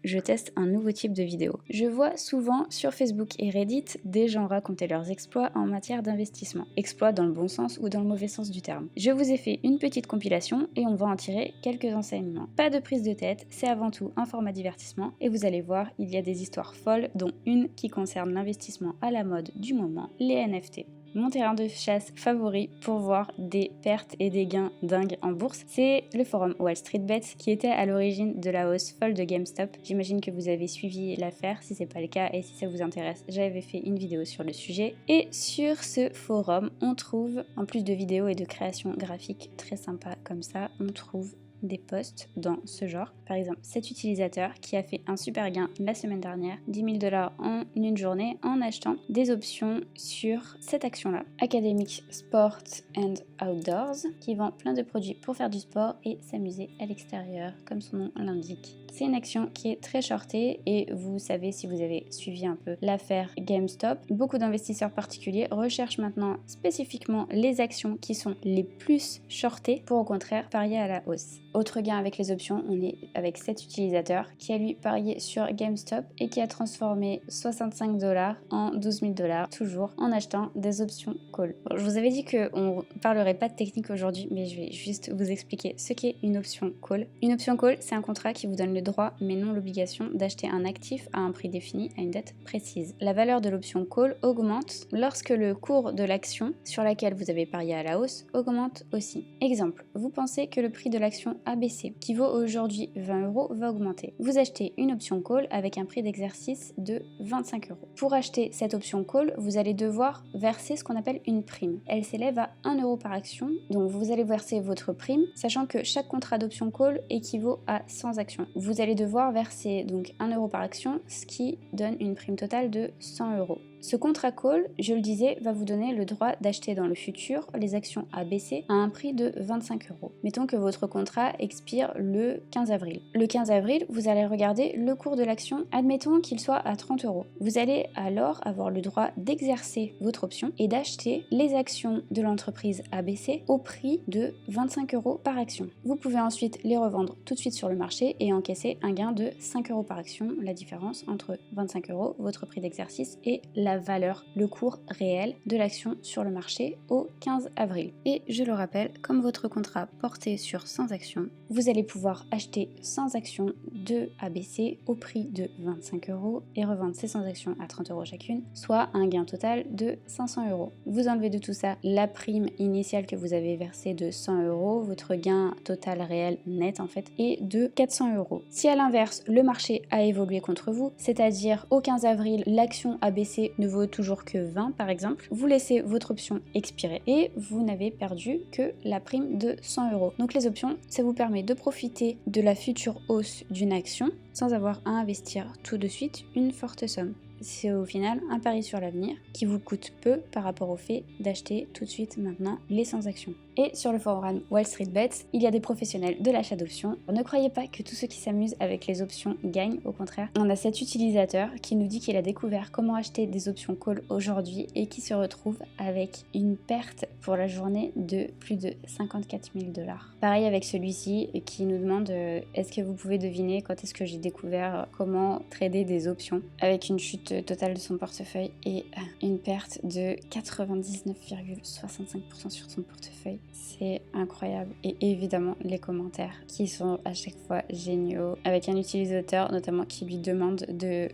je teste un nouveau type de vidéo. Je vois souvent sur Facebook et Reddit des gens raconter leurs exploits en matière d'investissement. Exploits dans le bon sens ou dans le mauvais sens du terme. Je vous ai fait une petite compilation et on va en tirer quelques enseignements. Pas de prise de tête, c'est avant tout un format divertissement et vous allez voir, il y a des histoires folles dont une qui concerne l'investissement à la mode du moment, les NFT. Mon terrain de chasse favori pour voir des pertes et des gains dingues en bourse, c'est le forum Wall Street Bets qui était à l'origine de la hausse folle de GameStop. J'imagine que vous avez suivi l'affaire, si c'est pas le cas et si ça vous intéresse, j'avais fait une vidéo sur le sujet. Et sur ce forum, on trouve, en plus de vidéos et de créations graphiques très sympas comme ça, on trouve des posts dans ce genre. Par exemple, cet utilisateur qui a fait un super gain la semaine dernière, 10 000 $ en une journée en achetant des options sur cette action-là. Academic Sport and Outdoors, qui vend plein de produits pour faire du sport et s'amuser à l'extérieur, comme son nom l'indique. C'est une action qui est très shortée et vous savez, si vous avez suivi un peu l'affaire GameStop, beaucoup d'investisseurs particuliers recherchent maintenant spécifiquement les actions qui sont les plus shortées pour au contraire parier à la hausse. Autre gain avec les options, on est avec cet utilisateur qui a lui parié sur GameStop et qui a transformé 65 $ en 12 000 $, toujours en achetant des options call. Bon, je vous avais dit qu'on ne parlerait pas de technique aujourd'hui, mais je vais juste vous expliquer ce qu'est une option call. Une option call, c'est un contrat qui vous donne le droit, mais non l'obligation, d'acheter un actif à un prix défini à une date précise. La valeur de l'option call augmente lorsque le cours de l'action sur laquelle vous avez parié à la hausse augmente aussi. Exemple, vous pensez que le prix de l'action ABC, qui vaut aujourd'hui 20 €, va augmenter. Vous achetez une option call avec un prix d'exercice de 25 €. Pour acheter cette option call, vous allez devoir verser ce qu'on appelle une prime. Elle s'élève à 1 € par action, donc vous allez verser votre prime, sachant que chaque contrat d'option call équivaut à 100 actions. Vous allez devoir verser donc 1 € par action, ce qui donne une prime totale de 100 €. Ce contrat call, je le disais, va vous donner le droit d'acheter dans le futur les actions ABC à un prix de 25 €. Mettons que votre contrat expire le 15 avril. Le 15 avril, vous allez regarder le cours de l'action, admettons qu'il soit à 30 €. Vous allez alors avoir le droit d'exercer votre option et d'acheter les actions de l'entreprise ABC au prix de 25 € par action. Vous pouvez ensuite les revendre tout de suite sur le marché et encaisser un gain de 5 € par action, la différence entre 25 €, votre prix d'exercice, et la valeur, le cours réel de l'action sur le marché au 15 avril. Et je le rappelle, comme votre contrat portait sur 100 actions, vous allez pouvoir acheter 100 actions de ABC au prix de 25 € et revendre ces 100 actions à 30 € chacune, soit un gain total de 500 €. Vous enlevez de tout ça la prime initiale que vous avez versée de 100 €, votre gain total réel net en fait est de 400 €. Si à l'inverse, le marché a évolué contre vous, c'est-à-dire au 15 avril, l'action ABC ne vaut toujours que 20 par exemple, vous laissez votre option expirer et vous n'avez perdu que la prime de 100 €. Donc les options, ça vous permet de profiter de la future hausse d'une action sans avoir à investir tout de suite une forte somme. C'est au final un pari sur l'avenir qui vous coûte peu par rapport au fait d'acheter tout de suite maintenant les 100 actions. Et sur le forum Wall Street Bets, il y a des professionnels de l'achat d'options. Ne croyez pas que tous ceux qui s'amusent avec les options gagnent, au contraire. On a cet utilisateur qui nous dit qu'il a découvert comment acheter des options call aujourd'hui et qui se retrouve avec une perte pour la journée de plus de 54 000 $. Pareil avec celui-ci qui nous demande est-ce que vous pouvez deviner quand est-ce que j'ai découvert comment trader des options, avec une chute totale de son portefeuille et une perte de 99,65% sur son portefeuille. C'est incroyable. Et évidemment les commentaires qui sont à chaque fois géniaux, avec un utilisateur notamment qui lui demande de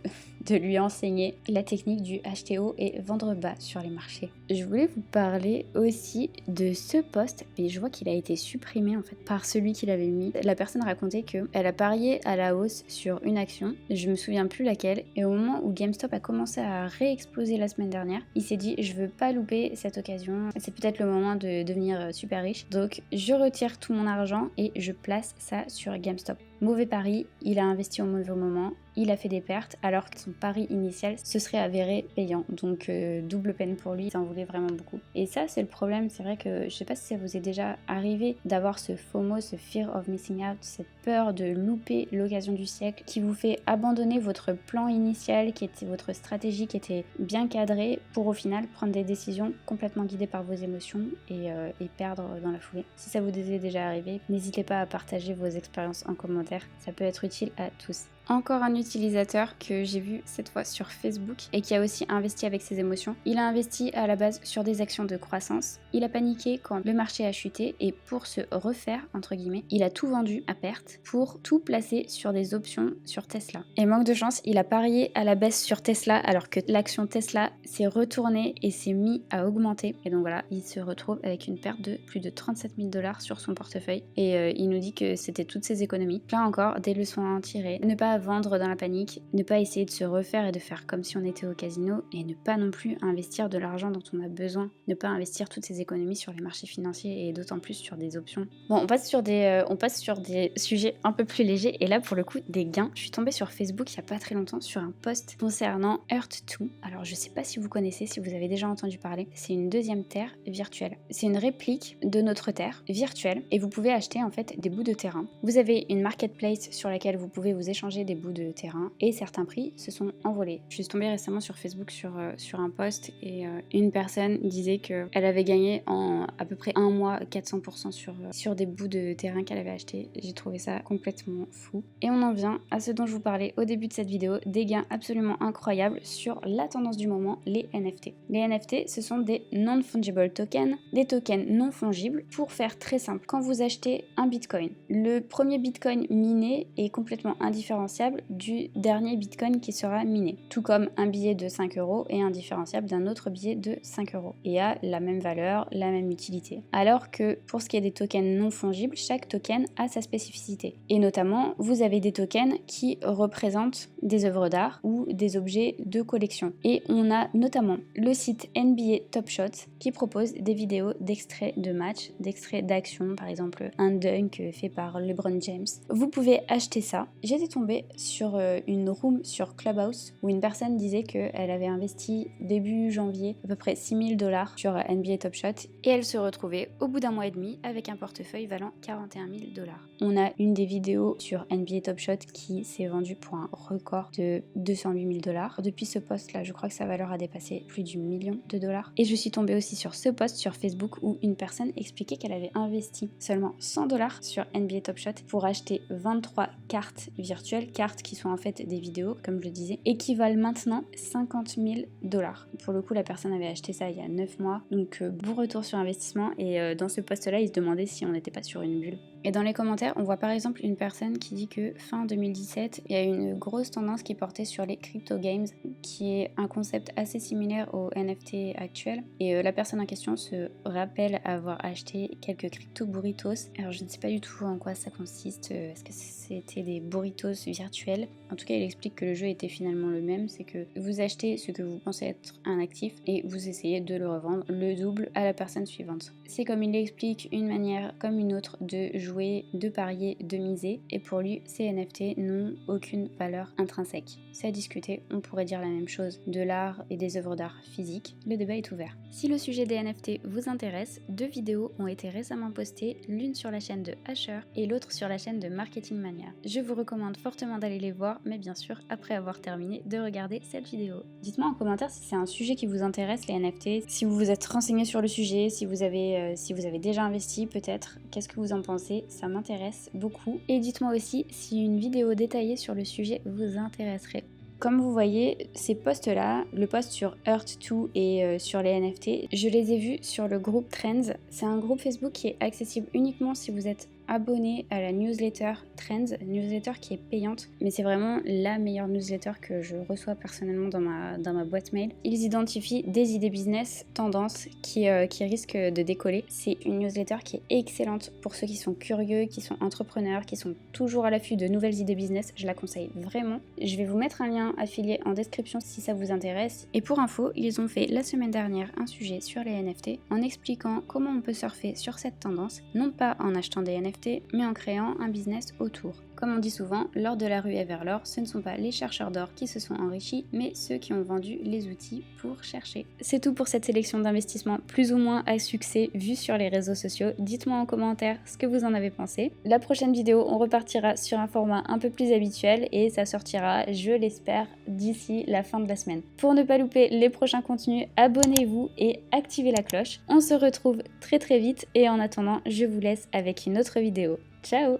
lui enseigner la technique du acheter haut et vendre bas sur les marchés. Je voulais vous parler aussi de ce post, mais je vois qu'il a été supprimé en fait par celui qui l'avait mis. La personne racontait qu'elle a parié à la hausse sur une action, je me souviens plus laquelle, et au moment où GameStop a commencé à réexploser la semaine dernière, il s'est dit je veux pas louper cette occasion, c'est peut-être le moment de devenir super riche, donc je retire tout mon argent et je place ça sur GameStop. Mauvais pari, il a investi au mauvais moment, il a fait des pertes alors que son pari initial se serait avéré payant. Donc double peine pour lui, il en voulait vraiment beaucoup. Et ça c'est le problème, c'est vrai que je sais pas si ça vous est déjà arrivé d'avoir ce FOMO, ce fear of missing out, cette peur de louper l'occasion du siècle qui vous fait abandonner votre plan initial, qui était votre stratégie, qui était bien cadrée, pour au final prendre des décisions complètement guidées par vos émotions et perdre dans la foulée. Si ça vous est déjà arrivé, n'hésitez pas à partager vos expériences en commentaire, ça peut être utile à tous. Encore un utilisateur que j'ai vu cette fois sur Facebook et qui a aussi investi avec ses émotions. Il a investi à la base sur des actions de croissance. Il a paniqué quand le marché a chuté et pour se refaire, entre guillemets, il a tout vendu à perte pour tout placer sur des options sur Tesla. Et manque de chance, il a parié à la baisse sur Tesla alors que l'action Tesla s'est retournée et s'est mis à augmenter. Et donc voilà, il se retrouve avec une perte de plus de 37 000 $ sur son portefeuille et il nous dit que c'était toutes ses économies. Là encore, des leçons à en tirer. Ne pas vendre dans la panique, ne pas essayer de se refaire et de faire comme si on était au casino et ne pas non plus investir de l'argent dont on a besoin, ne pas investir toutes ses économies sur les marchés financiers et d'autant plus sur des options. Bon, on passe sur des sujets un peu plus légers et là pour le coup des gains. Je suis tombée sur Facebook il y a pas très longtemps sur un post concernant Earth 2. Alors je sais pas si vous connaissez, si vous avez déjà entendu parler, c'est une deuxième Terre virtuelle. C'est une réplique de notre Terre virtuelle et vous pouvez acheter en fait des bouts de terrain. Vous avez une marketplace sur laquelle vous pouvez vous échanger des bouts de terrain et certains prix se sont envolés. Je suis tombée récemment sur Facebook sur un post et une personne disait qu'elle avait gagné en à peu près un mois 400% sur des bouts de terrain qu'elle avait acheté. J'ai trouvé ça complètement fou. Et on en vient à ce dont je vous parlais au début de cette vidéo, des gains absolument incroyables sur la tendance du moment, les NFT. Les NFT, ce sont des non-fungible tokens, des tokens non fongibles. Pour faire très simple, quand vous achetez un bitcoin, le premier bitcoin miné est complètement indifférenciable du dernier bitcoin qui sera miné. Tout comme un billet de 5 € est indifférenciable d'un autre billet de 5 € et a la même valeur, la même utilité. Alors que pour ce qui est des tokens non fongibles, chaque token a sa spécificité. Et notamment, vous avez des tokens qui représentent des œuvres d'art ou des objets de collection. Et on a notamment le site NBA Top Shot qui propose des vidéos d'extraits de matchs, d'extraits d'actions, par exemple un dunk fait par LeBron James. Vous pouvez acheter ça. J'étais tombée sur une room sur Clubhouse où une personne disait qu'elle avait investi début janvier à peu près 6 000 $ sur NBA Top Shot et elle se retrouvait au bout d'un mois et demi avec un portefeuille valant 41 000 $. On a une des vidéos sur NBA Top Shot qui s'est vendue pour un record de 208 000 $. Depuis ce post-là, je crois que sa valeur a dépassé plus du million de dollars. Et je suis tombée aussi sur ce post sur Facebook où une personne expliquait qu'elle avait investi seulement 100 $ sur NBA Top Shot pour acheter 23 cartes virtuelles, cartes qui sont en fait des vidéos, comme je le disais, et qui valent maintenant 50 000 $. Pour le coup, la personne avait acheté ça il y a 9 mois, donc bon retour sur investissement. Et dans ce post-là, il se demandait si on n'était pas sur une bulle. Et dans les commentaires, on voit par exemple une personne qui dit que fin 2017, il y a une grosse tendance qui portait sur les crypto games, qui est un concept assez similaire aux NFT actuels. Et la personne en question se rappelle avoir acheté quelques crypto burritos. Alors je ne sais pas du tout en quoi ça consiste. Est-ce que c'était des burritos virtuels? En tout cas, il explique que le jeu était finalement le même, c'est que vous achetez ce que vous pensez être un actif et vous essayez de le revendre le double à la personne suivante. C'est comme il l'explique, une manière comme une autre de jouer, de parier, de miser, et pour lui, ces NFT n'ont aucune valeur intrinsèque. C'est à discuter, on pourrait dire la même chose de l'art et des œuvres d'art physiques. Le débat est ouvert. Si le sujet des NFT vous intéresse, 2 vidéos ont été récemment postées, l'une sur la chaîne de Asher et l'autre sur la chaîne de Marketing Mania. Je vous recommande fortement d'aller les voir, mais bien sûr après avoir terminé de regarder cette vidéo. Dites-moi en commentaire si c'est un sujet qui vous intéresse, les NFT, si vous vous êtes renseigné sur le sujet, si vous avez déjà investi peut-être, qu'est-ce que vous en pensez? Ça m'intéresse beaucoup. Et dites-moi aussi si une vidéo détaillée sur le sujet vous intéresserait. Comme vous voyez, ces posts-là, le post sur Earth 2 et sur les NFT, je les ai vus sur le groupe Trends. C'est un groupe Facebook qui est accessible uniquement si vous êtes abonné à la newsletter Trends, newsletter qui est payante, mais c'est vraiment la meilleure newsletter que je reçois personnellement dans ma boîte mail. Ils identifient des idées business, tendances qui risquent de décoller. C'est une newsletter qui est excellente pour ceux qui sont curieux, qui sont entrepreneurs, qui sont toujours à l'affût de nouvelles idées business. Je la conseille vraiment. Je vais vous mettre un lien affilié en description si ça vous intéresse. Et pour info, ils ont fait la semaine dernière un sujet sur les NFT en expliquant comment on peut surfer sur cette tendance, non pas en achetant des NFT, mais en créant un business autour. Comme on dit souvent, l'or de la ruée vers l'or, ce ne sont pas les chercheurs d'or qui se sont enrichis, mais ceux qui ont vendu les outils pour chercher. C'est tout pour cette sélection d'investissements plus ou moins à succès vus sur les réseaux sociaux. Dites-moi en commentaire ce que vous en avez pensé. La prochaine vidéo, on repartira sur un format un peu plus habituel et ça sortira, je l'espère, d'ici la fin de la semaine. Pour ne pas louper les prochains contenus, abonnez-vous et activez la cloche. On se retrouve très vite et en attendant, je vous laisse avec une autre vidéo. Ciao!